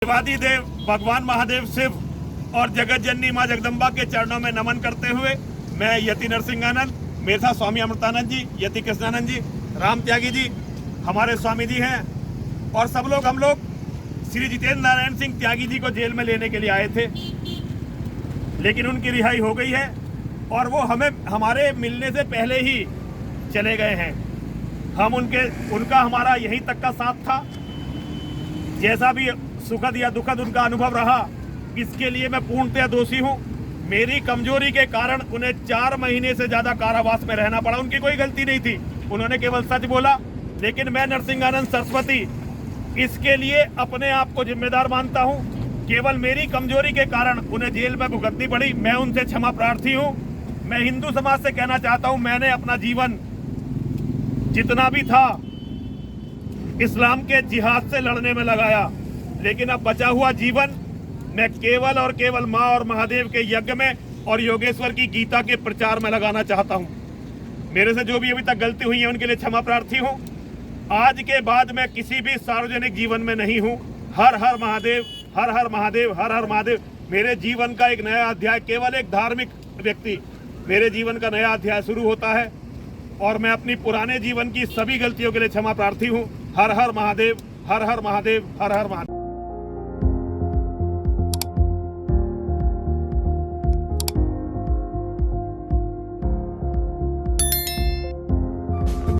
देवादी देव भगवान महादेव शिव और जगत जननी माँ जगदम्बा के चरणों में नमन करते हुए मैं यति नरसिंहानंद, मेरे साथ स्वामी अमृतानंद जी, यति कृष्णानंद जी, राम त्यागी जी हमारे स्वामी जी हैं और सब लोग हम लोग श्री जितेंद्र नारायण सिंह त्यागी जी को जेल में लेने के लिए आए थे, लेकिन उनकी रिहाई हो गई है और वो हमें हमारे मिलने से पहले ही चले गए हैं। हम उनका हमारा यहीं तक का साथ था। जैसा भी सुखद या दुखद उनका अनुभव रहा, इसके लिए मैं पूर्णतः दोषी हूँ। मेरी कमजोरी के कारण उन्हें 4 महीने से ज्यादा कारावास में रहना पड़ा। उनकी कोई गलती नहीं थी, उन्होंने केवल सच बोला। लेकिन मैं नरसिंहानंद सरस्वती इसके लिए अपने आप को जिम्मेदार मानता हूँ। केवल मेरी कमजोरी के कारण उन्हें जेल में भुगतनी पड़ी। मैं उनसे क्षमा प्रार्थी हूँ। मैं हिंदू समाज से कहना चाहता हूँ, मैंने अपना जीवन जितना भी था इस्लाम के जिहाद से लड़ने में लगाया, लेकिन अब बचा हुआ जीवन मैं केवल और केवल माँ और महादेव के यज्ञ में और योगेश्वर की गीता के प्रचार में लगाना चाहता हूँ। मेरे से जो भी अभी तक गलती हुई है उनके लिए क्षमा प्रार्थी हूँ। आज के बाद मैं किसी भी सार्वजनिक जीवन में नहीं हूँ। हर हर महादेव, हर हर महादेव, हर हर महादेव। मेरे जीवन का एक नया अध्याय, केवल एक धार्मिक व्यक्ति, मेरे जीवन का नया अध्याय शुरू होता है और मैं अपनी पुराने जीवन की सभी गलतियों के लिए क्षमा प्रार्थी हूँ। हर हर महादेव, हर हर महादेव, हर हर महादेव।